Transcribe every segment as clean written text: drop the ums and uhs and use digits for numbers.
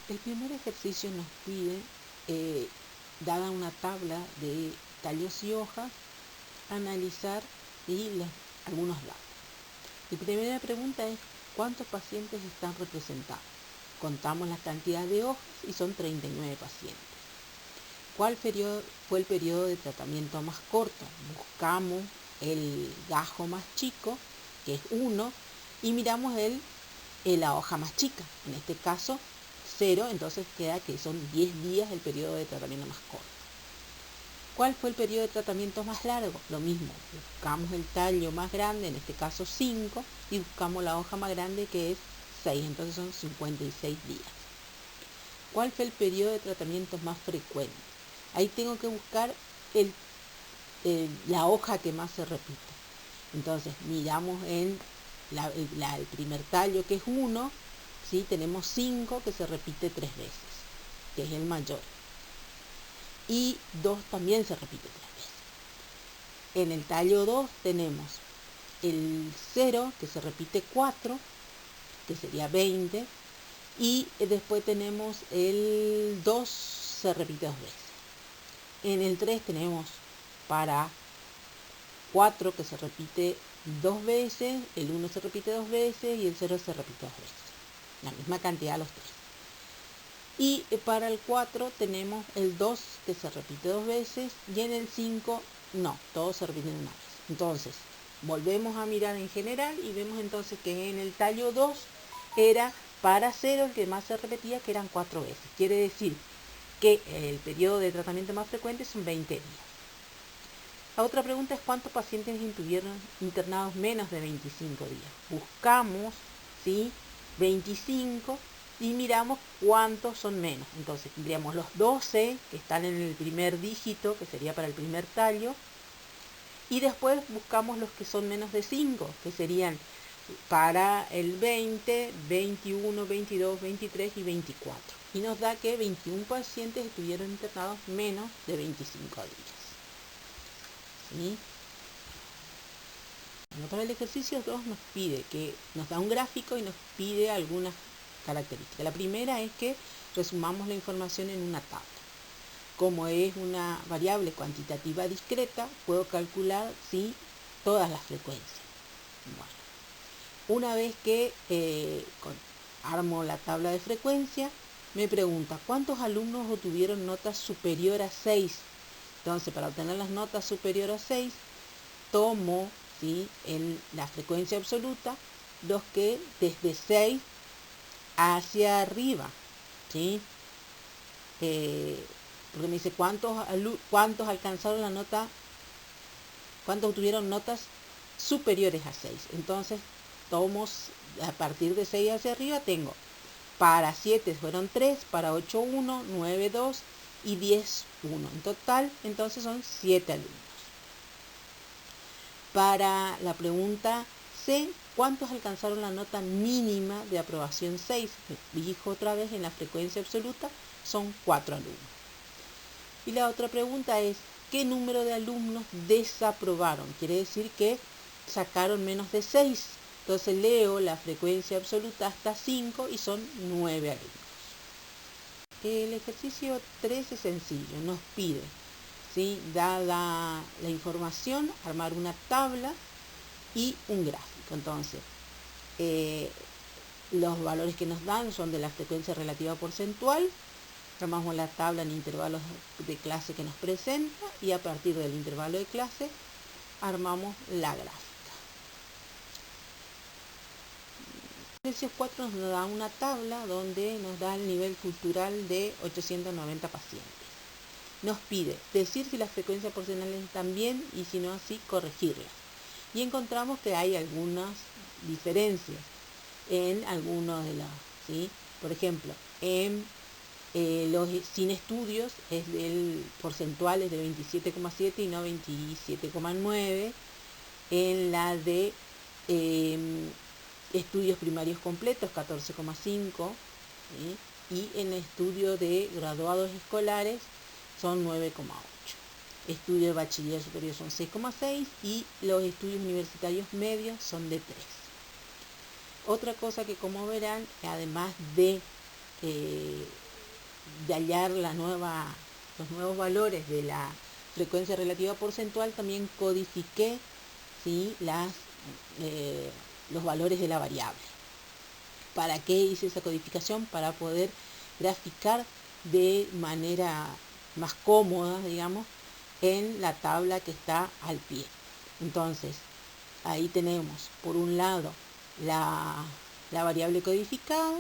El primer ejercicio nos pide, dada una tabla de tallos y hojas, analizar algunos datos. La primera pregunta es: ¿cuántos pacientes están representados? Contamos la cantidad de hojas y son 39 pacientes. ¿Cuál fue el periodo de tratamiento más corto? Buscamos el gajo más chico, que es 1, y miramos la hoja más chica, en este caso 0, entonces queda que son 10 días el periodo de tratamiento más corto. ¿Cuál fue el periodo de tratamiento más largo? Lo mismo, buscamos el tallo más grande, en este caso 5, y buscamos la hoja más grande, que es 6, entonces son 56 días. ¿Cuál fue el periodo de tratamiento más frecuente? Ahí tengo que buscar la hoja que más se repite. Entonces miramos en el primer tallo, que es 1, ¿sí? Tenemos 5 que se repite 3 veces, que es el mayor. Y 2 también se repite 3 veces. En el tallo 2 tenemos el 0 que se repite 4, que sería 20. Y después tenemos el 2 se repite 2 veces. En el 3 tenemos para 4 que se repite 2 veces, el 1 se repite 2 veces y el 0 se repite 2 veces. La misma cantidad los 3. Y para el 4 tenemos el 2 que se repite 2 veces y en el 5 no, todos se repiten una vez. Entonces, volvemos a mirar en general y vemos entonces que en el tallo 2 era para 0 el que más se repetía, que eran 4 veces. Quiere decir que el periodo de tratamiento más frecuente son 20 días. La otra pregunta es: ¿cuántos pacientes estuvieron internados menos de 25 días? Buscamos, ¿sí?, 25 y miramos cuántos son menos. Entonces tendríamos los 12 que están en el primer dígito, que sería para el primer tallo, y después buscamos los que son menos de 5, que serían para el 20, 21, 22, 23 y 24. Y nos da que 21 pacientes estuvieron internados menos de 25 días. ¿Sí? El ejercicio 2 nos da un gráfico y nos pide algunas características. La primera es que resumamos la información en una tabla. Como es una variable cuantitativa discreta, puedo calcular, ¿sí?, todas las frecuencias. Bueno, una vez que armo la tabla de frecuencia, me pregunta: ¿cuántos alumnos obtuvieron notas superior a 6? Entonces, para obtener las notas superior a 6, tomo, ¿sí?, en la frecuencia absoluta los que desde 6 hacia arriba, ¿sí? Porque me dice cuántos alcanzaron la nota, cuántos obtuvieron notas superiores a 6. Entonces, tomo a partir de 6 hacia arriba, tengo para 7 fueron 3, para 8 1, 9 2 y 10 1. En total, entonces son 7 alumnos. Para la pregunta C, ¿cuántos alcanzaron la nota mínima de aprobación 6? Dijo otra vez en la frecuencia absoluta, son 4 alumnos. Y la otra pregunta es: ¿qué número de alumnos desaprobaron? Quiere decir que sacaron menos de 6. Entonces leo la frecuencia absoluta hasta 5 y son 9 alumnos. El ejercicio 3 es sencillo, nos pide, ¿sí?, dada la información, armar una tabla y un gráfico. Entonces, los valores que nos dan son de la frecuencia relativa porcentual. Armamos la tabla en intervalos de clase que nos presenta y a partir del intervalo de clase armamos la gráfica. El ejercicio 4 nos da una tabla donde nos da el nivel cultural de 890 pacientes. Nos pide decir si las frecuencias porcentuales están bien y si no así, corregirlas. Y encontramos que hay algunas diferencias en algunos de los, ¿sí? Por ejemplo, en los sin estudios el porcentual es de 27,7 y no 27,9. En la de estudios primarios completos, 14,5, ¿sí?, y en el estudio de graduados escolares son 9,8. Estudios de bachiller superior son 6,6 y los estudios universitarios medios son de 3. Otra cosa que, como verán, además de de hallar los nuevos valores de la frecuencia relativa porcentual, también codifiqué, ¿sí?, los valores de la variable. ¿Para qué hice esa codificación? Para poder graficar de manera más cómoda, digamos, en la tabla que está al pie. Entonces, ahí tenemos, por un lado, la variable codificada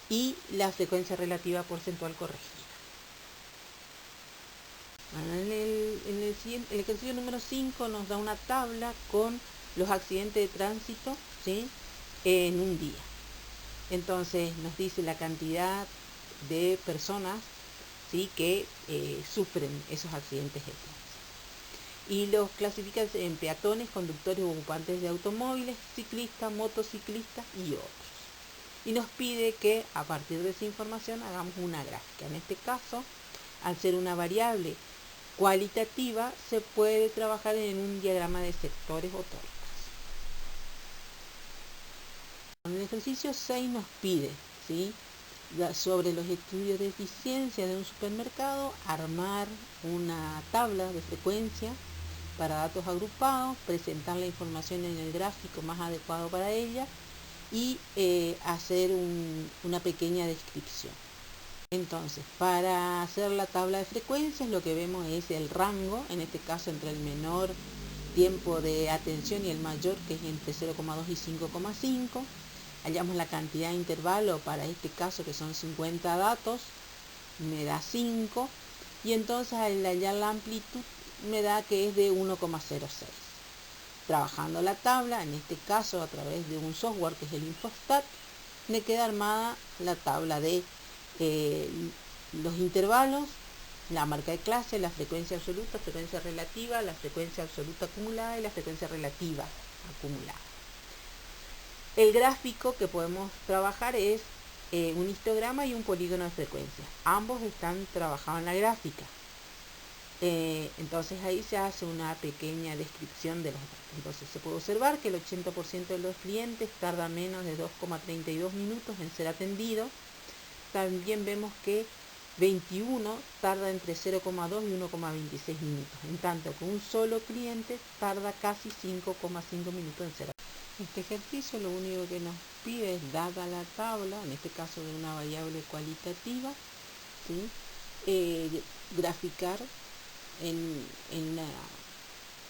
y la frecuencia relativa porcentual corregida. Bueno, el ejercicio número 5 nos da una tabla con los accidentes de tránsito, ¿sí?, en un día. Entonces nos dice la cantidad de personas, ¿sí?, que sufren esos accidentes de tránsito. Y los clasifica en peatones, conductores o ocupantes de automóviles, ciclistas, motociclistas y otros. Y nos pide que a partir de esa información hagamos una gráfica. En este caso, al ser una variable cualitativa, se puede trabajar en un diagrama de sectores o tópicos. En el ejercicio 6 nos pide, ¿sí?, sobre los estudios de eficiencia de un supermercado, armar una tabla de frecuencia para datos agrupados, presentar la información en el gráfico más adecuado para ella y hacer una pequeña descripción. Entonces, para hacer la tabla de frecuencias, lo que vemos es el rango, en este caso entre el menor tiempo de atención y el mayor, que es entre 0,2 y 5,5. Hallamos la cantidad de intervalo para este caso, que son 50 datos, me da 5. Y entonces al hallar la amplitud, me da que es de 1,06. Trabajando la tabla, en este caso a través de un software que es el Infostat, me queda armada la tabla de los intervalos, la marca de clase, la frecuencia absoluta, frecuencia relativa, la frecuencia absoluta acumulada y la frecuencia relativa acumulada. El gráfico que podemos trabajar es un histograma y un polígono de frecuencia. Ambos están trabajados en la gráfica. Entonces ahí se hace una pequeña descripción de los datos. Entonces se puede observar que el 80% de los clientes tarda menos de 2,32 minutos en ser atendido. También vemos que 21 tarda entre 0,2 y 1,26 minutos, en tanto que un solo cliente tarda casi 5,5 minutos en ser atendido. Este ejercicio lo único que nos pide es, dada la tabla, en este caso de una variable cualitativa, ¿sí?, graficar en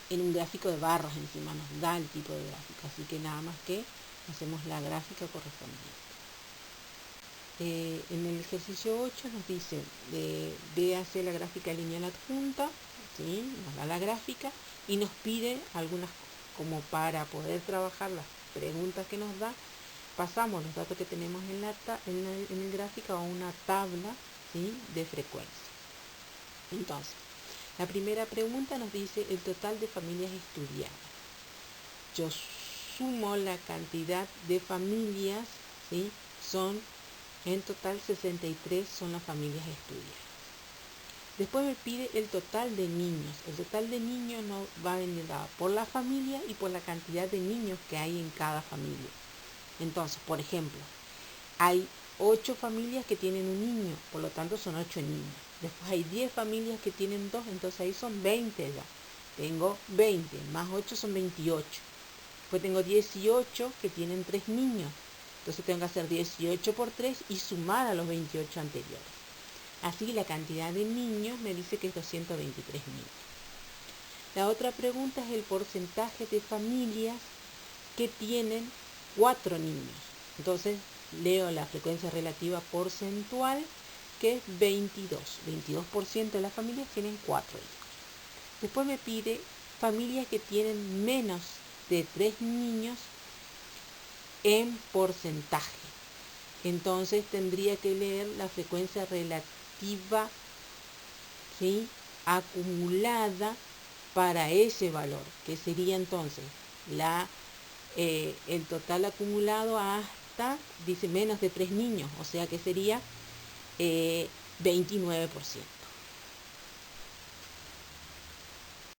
un gráfico de barras encima, nos da el tipo de gráfica, así que nada más que hacemos la gráfica correspondiente. En el ejercicio 8 nos dice, véase la gráfica lineal adjunta, ¿sí?, nos da la gráfica y nos pide algunas, como para poder trabajar las preguntas que nos da, pasamos los datos que tenemos en el gráfico a una tabla, ¿sí?, de frecuencia. Entonces, la primera pregunta nos dice el total de familias estudiadas. Yo sumo la cantidad de familias, ¿sí?, son en total 63 son las familias estudiadas. Después me pide el total de niños. El total de niños no va a venir dado por la familia y por la cantidad de niños que hay en cada familia. Entonces, por ejemplo, hay 8 familias que tienen un niño, por lo tanto son 8 niños. Después hay 10 familias que tienen 2, entonces ahí son 20 ya. Tengo 20, más 8 son 28. Después tengo 18 que tienen 3 niños. Entonces tengo que hacer 18 por 3 y sumar a los 28 anteriores. Así la cantidad de niños me dice que es 223 niños. La otra pregunta es el porcentaje de familias que tienen 4 niños. Entonces leo la frecuencia relativa porcentual, que es 22. 22% de las familias tienen 4 hijos. Después me pide familias que tienen menos de 3 niños en porcentaje. Entonces tendría que leer la frecuencia relativa, ¿sí?, acumulada para ese valor, que sería entonces el total acumulado hasta, dice, menos de 3 niños, o sea que sería 29%.